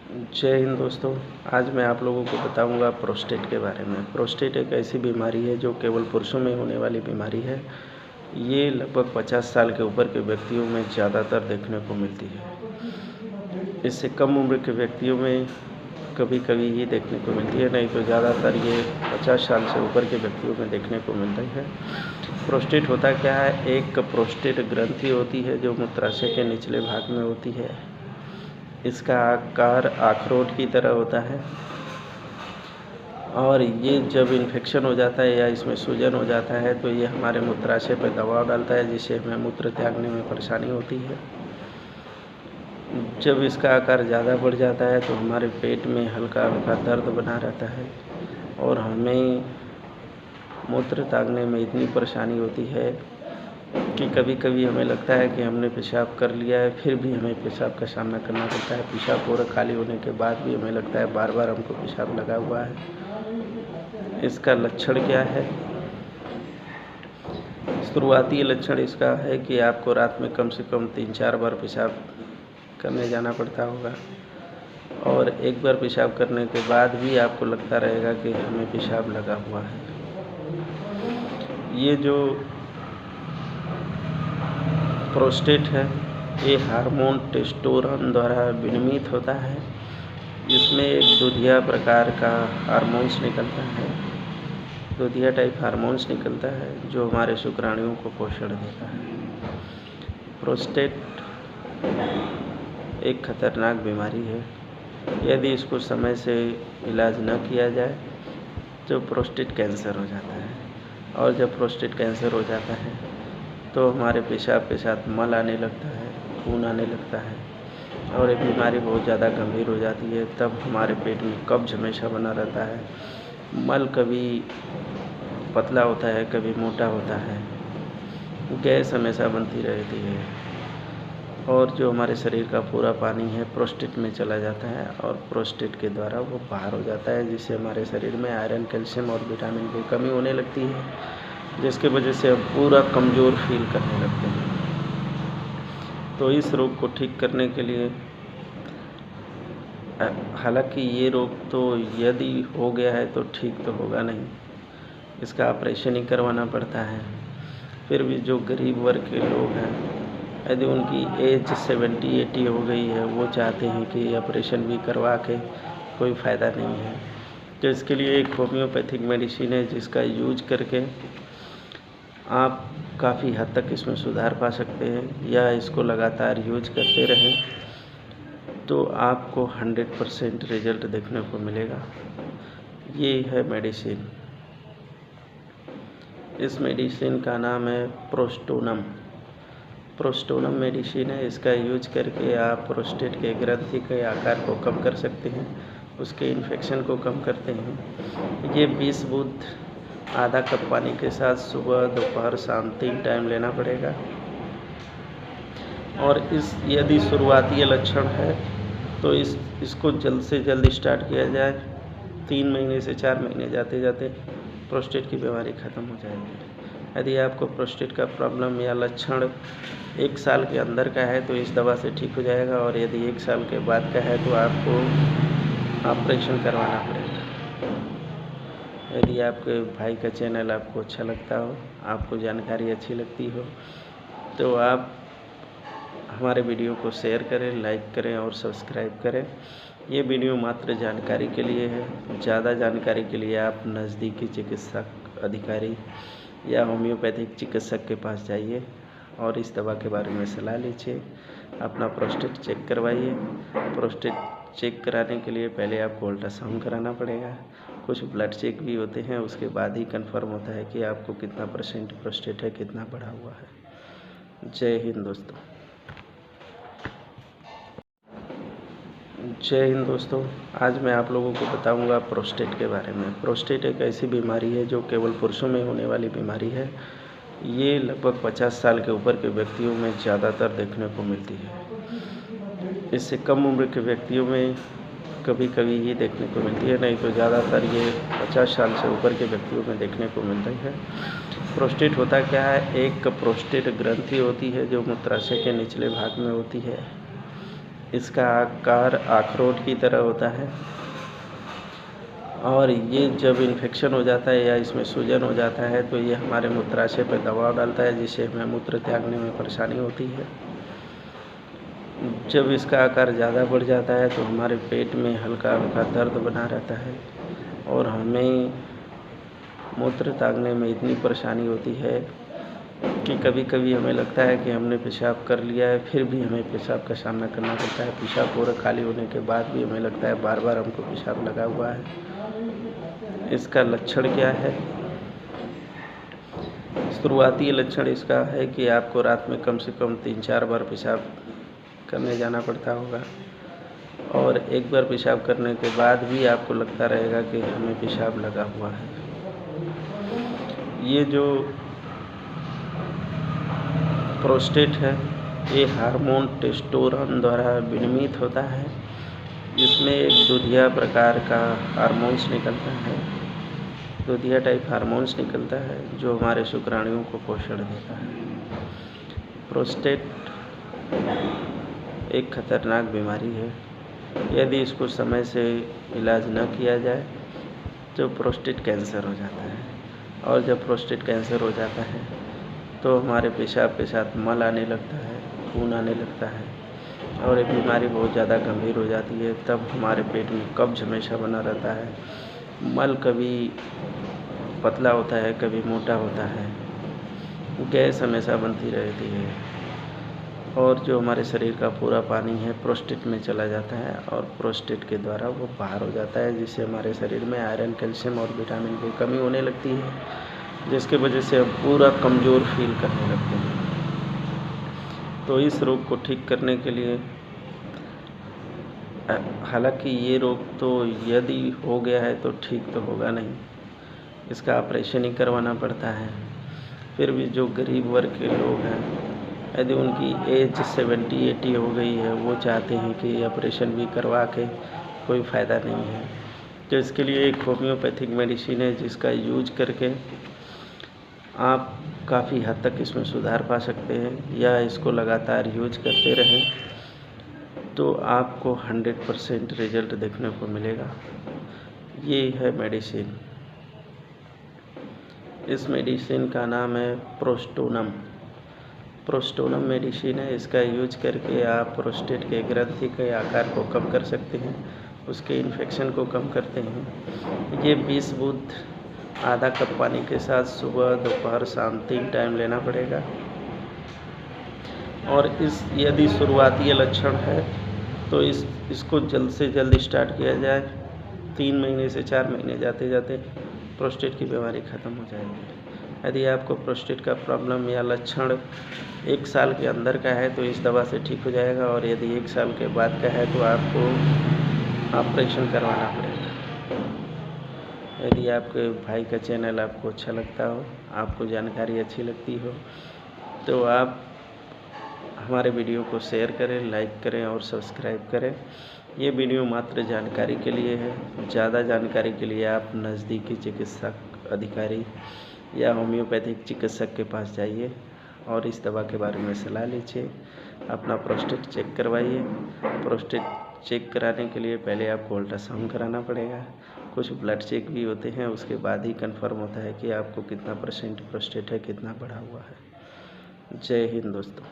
जय हिंद दोस्तों। आज मैं आप लोगों को बताऊंगा प्रोस्टेट के बारे में। प्रोस्टेट एक ऐसी बीमारी है जो केवल पुरुषों में होने वाली बीमारी है। ये लगभग 50 साल के ऊपर के व्यक्तियों में ज़्यादातर देखने को मिलती है। इससे कम उम्र के व्यक्तियों में कभी कभी ही देखने को मिलती है, नहीं तो ज़्यादातर ये 50 साल से ऊपर के व्यक्तियों में देखने को मिलता है। प्रोस्टेट होता क्या है? एक प्रोस्टेट ग्रंथि होती है जो मूत्राशय के निचले भाग में होती है। इसका आकार अखरोट की तरह होता है और ये जब इन्फेक्शन हो जाता है या इसमें सूजन हो जाता है तो ये हमारे मूत्राशय पर दबाव डालता है, जिससे हमें मूत्र त्यागने में परेशानी होती है। जब इसका आकार ज़्यादा बढ़ जाता है तो हमारे पेट में हल्का हल्का दर्द बना रहता है और हमें मूत्र त्यागने में इतनी परेशानी होती है कि कभी कभी हमें लगता है कि हमने पेशाब कर लिया है, फिर भी हमें पेशाब का सामना करना पड़ता है। पेशाब पूरा खाली होने के बाद भी हमें लगता है बार बार हमको पेशाब लगा हुआ है। इसका लक्षण क्या है? शुरुआती लक्षण इसका है कि आपको रात में कम से कम 3-4 बार पेशाब करने जाना पड़ता होगा और एक बार पेशाब करने के बाद भी आपको लगता रहेगा कि हमें पेशाब लगा हुआ है। ये जो प्रोस्टेट है ये हार्मोन टेस्टोस्टेरोन द्वारा विनियमित होता है। इसमें एक दूधिया प्रकार का हार्मोन्स निकलता है, दूधिया टाइप हार्मोन्स निकलता है जो हमारे शुक्राणुओं को पोषण देता है। प्रोस्टेट एक खतरनाक बीमारी है। यदि इसको समय से इलाज न किया जाए तो प्रोस्टेट कैंसर हो जाता है और जब प्रोस्टेट कैंसर हो जाता है तो हमारे पेशाब के साथ मल आने लगता है, खून आने लगता है और ये बीमारी बहुत ज़्यादा गंभीर हो जाती है। तब हमारे पेट में कब्ज हमेशा बना रहता है। मल कभी पतला होता है, कभी मोटा होता है, गैस हमेशा बनती रहती है और जो हमारे शरीर का पूरा पानी है प्रोस्टेट में चला जाता है और प्रोस्टेट के द्वारा वो बाहर हो जाता है, जिससे हमारे शरीर में आयरन, कैल्शियम और विटामिन की कमी होने लगती है, जिसकी वजह से हम पूरा कमज़ोर फील करने लगते हैं। तो इस रोग को ठीक करने के लिए हालांकि ये रोग तो यदि हो गया है तो ठीक तो होगा नहीं, इसका ऑपरेशन ही करवाना पड़ता है। फिर भी जो गरीब वर्ग के लोग हैं, यदि उनकी एज 70-80 हो गई है, वो चाहते हैं कि ऑपरेशन भी करवा के कोई फ़ायदा नहीं है, तो इसके लिए एक होम्योपैथिक मेडिसिन है जिसका यूज करके आप काफ़ी हद तक इसमें सुधार पा सकते हैं या इसको लगातार यूज करते रहें तो आपको 100% रिजल्ट देखने को मिलेगा। ये है मेडिसिन। इस मेडिसिन का नाम है प्रोस्टोनम। प्रोस्टोनम मेडिसिन है। इसका यूज करके आप प्रोस्टेट के ग्रंथि के आकार को कम कर सकते हैं, उसके इन्फेक्शन को कम करते हैं। ये 20 बूंद आधा कप पानी के साथ सुबह, दोपहर, शाम 3 टाइम लेना पड़ेगा। और यदि शुरुआती लक्षण है तो इसको जल्द से जल्द स्टार्ट किया जाए। 3 महीने से 4 महीने जाते जाते प्रोस्टेट की बीमारी ख़त्म हो जाएगी। यदि आपको प्रोस्टेट का प्रॉब्लम या लक्षण 1 साल के अंदर का है तो इस दवा से ठीक हो जाएगा और यदि 1 साल के बाद का है तो आपको ऑपरेशन करवाना पड़ेगा। यदि आपके भाई का चैनल आपको अच्छा लगता हो, आपको जानकारी अच्छी लगती हो तो आप हमारे वीडियो को शेयर करें, लाइक करें और सब्सक्राइब करें। ये वीडियो मात्र जानकारी के लिए है। ज़्यादा जानकारी के लिए आप नज़दीकी चिकित्सक अधिकारी या होम्योपैथिक चिकित्सक के पास जाइए और इस दवा के बारे में सलाह लीजिए। अपना प्रोस्टेट चेक करवाइए। प्रोस्टेट चेक कराने के लिए पहले आपको अल्ट्रासाउंड कराना पड़ेगा। कुछ ब्लड चेक भी होते हैं, उसके बाद ही कंफर्म होता है कि आपको कितना % प्रोस्टेट है, कितना बढ़ा हुआ है। जय हिंद दोस्तों। जय हिंद दोस्तों। आज मैं आप लोगों को बताऊंगा प्रोस्टेट के बारे में। प्रोस्टेट एक ऐसी बीमारी है जो केवल पुरुषों में होने वाली बीमारी है। ये लगभग 50 साल के ऊपर के व्यक्तियों में ज़्यादातर देखने को मिलती है। इससे कम उम्र के व्यक्तियों में कभी कभी ही देखने को मिलती है, नहीं तो ज़्यादातर ये 50 साल से ऊपर के व्यक्तियों में देखने को मिलता है। प्रोस्टेट होता क्या है? एक प्रोस्टेट ग्रंथि होती है जो मूत्राशय के निचले भाग में होती है। इसका आकार अखरोट की तरह होता है और ये जब इन्फेक्शन हो जाता है या इसमें सूजन हो जाता है तो ये हमारे मूत्राशय पर दबाव डालता है, जिससे हमें मूत्र त्यागने में परेशानी होती है। जब इसका आकार ज़्यादा बढ़ जाता है तो हमारे पेट में हल्का हल्का दर्द बना रहता है और हमें मूत्र त्यागने में इतनी परेशानी होती है कि कभी कभी हमें लगता है कि हमने पेशाब कर लिया है, फिर भी हमें पेशाब का सामना करना पड़ता है। पेशाब पूरा खाली होने के बाद भी हमें लगता है बार बार हमको पेशाब लगा हुआ है। इसका लक्षण क्या है? शुरुआती लक्षण इसका है कि आपको रात में कम से कम 3-4 बार पेशाब करने जाना पड़ता होगा और एक बार पेशाब करने के बाद भी आपको लगता रहेगा कि हमें पेशाब लगा हुआ है। ये जो प्रोस्टेट है ये हार्मोन टेस्टोस्टेरोन द्वारा विनियमित होता है। इसमें एक दूधिया प्रकार का हार्मोन्स निकलता है, दूधिया टाइप हार्मोन्स निकलता है जो हमारे शुक्राणुओं को पोषण देता है। प्रोस्टेट एक खतरनाक बीमारी है। यदि इसको समय से इलाज न किया जाए तो प्रोस्टेट कैंसर हो जाता है और जब प्रोस्टेट कैंसर हो जाता है तो हमारे पेशाब के साथ मल आने लगता है, खून आने लगता है और ये बीमारी बहुत ज़्यादा गंभीर हो जाती है। तब हमारे पेट में कब्ज हमेशा बना रहता है, मल कभी पतला होता है कभी मोटा होता है, गैस हमेशा बनती रहती है और जो हमारे शरीर का पूरा पानी है प्रोस्टेट में चला जाता है और प्रोस्टेट के द्वारा वो बाहर हो जाता है, जिससे हमारे शरीर में आयरन, कैल्शियम और विटामिन की कमी होने लगती है, जिसकी वजह से हम पूरा कमज़ोर फील करने लगते हैं। तो इस रोग को ठीक करने के लिए हालांकि ये रोग तो यदि हो गया है तो ठीक तो होगा नहीं, इसका ऑपरेशन ही करवाना पड़ता है। फिर भी जो गरीब वर्ग के लोग हैं यदि उनकी एज 70-80 हो गई है, वो चाहते हैं कि ऑपरेशन भी करवा के कोई फ़ायदा नहीं है, तो इसके लिए एक होम्योपैथिक मेडिसिन है जिसका यूज करके आप काफ़ी हद तक इसमें सुधार पा सकते हैं या इसको लगातार यूज करते रहें तो आपको 100% रिजल्ट देखने को मिलेगा। ये है मेडिसिन। इस मेडिसिन का नाम है प्रोस्टोनम। प्रोस्टोनम मेडिसिन है, इसका यूज करके आप प्रोस्टेट के ग्रंथि के आकार को कम कर सकते हैं, उसके इन्फेक्शन को कम करते हैं। ये 20 बूंद आधा कप पानी के साथ सुबह, दोपहर, शाम 3 टाइम लेना पड़ेगा। और इस यदि शुरुआती लक्षण है तो इसको जल्द से जल्द स्टार्ट किया जाए। 3 महीने से 4 महीने जाते जाते प्रोस्टेट की बीमारी ख़त्म हो जाएगी। यदि आपको प्रोस्टेट का प्रॉब्लम या लक्षण 1 साल के अंदर का है तो इस दवा से ठीक हो जाएगा और यदि 1 साल के बाद का है तो आपको ऑपरेशन करवाना पड़ेगा। यदि आपके भाई का चैनल आपको अच्छा लगता हो, आपको जानकारी अच्छी लगती हो तो आप हमारे वीडियो को शेयर करें, लाइक करें और सब्सक्राइब करें। ये वीडियो मात्र जानकारी के लिए है। ज़्यादा जानकारी के लिए आप नज़दीकी चिकित्सक अधिकारी या होम्योपैथिक चिकित्सक के पास जाइए और इस दवा के बारे में सलाह लीजिए। अपना प्रोस्टेट चेक करवाइए। प्रोस्टेट चेक कराने के लिए पहले आपको अल्ट्रासाउंड कराना पड़ेगा, कुछ ब्लड चेक भी होते हैं, उसके बाद ही कंफर्म होता है कि आपको कितना % प्रोस्टेट है, कितना बढ़ा हुआ है। जय हिंद दोस्तों।